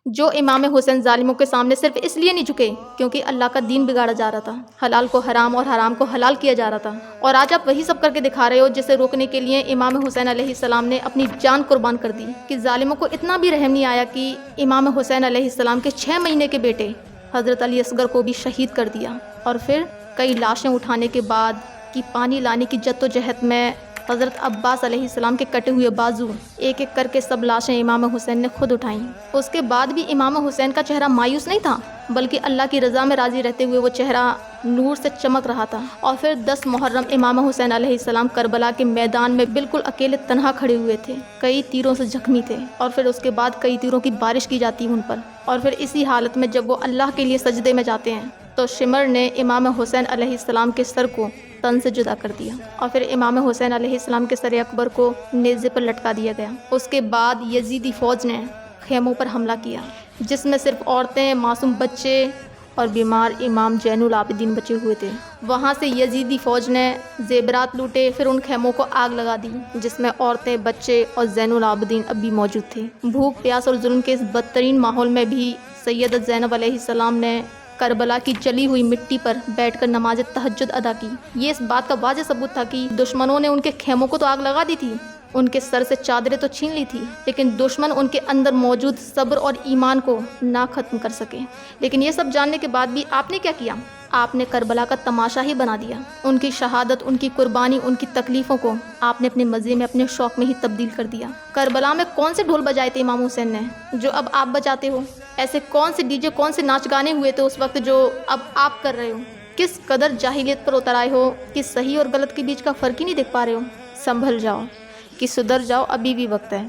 جو امام حسین ظالموں کے سامنے صرف اس لیے نہیں جھکے کیونکہ اللہ کا دین بگاڑا جا رہا تھا، حلال کو حرام اور حرام کو حلال کیا جا رہا تھا، اور آج آپ وہی سب کر کے دکھا رہے ہو جسے روکنے کے لیے امام حسین علیہ السلام نے اپنی جان قربان کر دی کہ ظالموں کو اتنا بھی رحم نہیں آیا کہ امام حسین علیہ السلام کے 6 مہینے کے بیٹے حضرت علی اصغر کو بھی شہید کر دیا، اور پھر کئی لاشیں اٹھانے کے بعد کہ پانی لانے کی جدوجہد میں حضرت عباس علیہ السلام کے کٹے ہوئے بازو ایک ایک کر کے سب لاشیں امام حسین نے خود اٹھائیں۔ اس کے بعد بھی امام حسین کا چہرہ مایوس نہیں تھا، بلکہ اللہ کی رضا میں راضی رہتے ہوئے وہ چہرہ نور سے چمک رہا تھا۔ اور پھر 10 محرم امام حسین علیہ السلام کربلا کے میدان میں بالکل اکیلے تنہا کھڑے ہوئے تھے، کئی تیروں سے زخمی تھے، اور پھر اس کے بعد کئی تیروں کی بارش کی جاتی ان پر، اور پھر اسی حالت میں جب وہ اللہ کے لیے سجدے میں جاتے ہیں تو شمر نے امام حسین علیہ السلام کے سر کو تن سے جدا کر دیا، اور پھر امام حسین علیہ السلام کے سر اکبر کو نیزے پر لٹکا دیا گیا۔ اس کے بعد یزیدی فوج نے خیموں پر حملہ کیا جس میں صرف عورتیں، معصوم بچے اور بیمار امام زین العابدین بچے ہوئے تھے۔ وہاں سے یزیدی فوج نے زیورات لوٹے، پھر ان خیموں کو آگ لگا دی جس میں عورتیں، بچے اور زین العابدین اب بھی موجود تھے۔ بھوک، پیاس اور ظلم کے اس بدترین ماحول میں بھی سیدت زینب علیہ السلام نے کربلا کی جلی ہوئی مٹی پر بیٹھ کر نماز تہجد ادا کی۔ یہ اس بات کا واضح ثبوت تھا کہ دشمنوں نے ان کے خیموں کو تو آگ لگا دی تھی، ان کے سر سے چادریں تو چھین لی تھی، لیکن دشمن ان کے اندر موجود صبر اور ایمان کو نہ ختم کر سکے۔ لیکن یہ سب جاننے کے بعد بھی آپ نے کیا کیا؟ آپ نے کربلا کا تماشا ہی بنا دیا۔ ان کی شہادت، ان کی قربانی، ان کی تکلیفوں کو آپ نے اپنے مزے میں، اپنے شوق میں ہی تبدیل کر دیا۔ کربلا میں کون سے ڈھول بجائے تھے امام حسین نے جو اب آپ بجاتے ہو؟ ایسے کون سے ڈی جے، کون سے ناچ گانے ہوئے تھے اس وقت جو اب آپ کر رہے ہو؟ کس قدر جاہلیت پر اتر آئے ہو کہ صحیح اور غلط کے بیچ کا فرق ہی نہیں دیکھ پا رہے ہو؟ سنبھل جاؤ، کہ سدھر جاؤ، ابھی بھی وقت ہے۔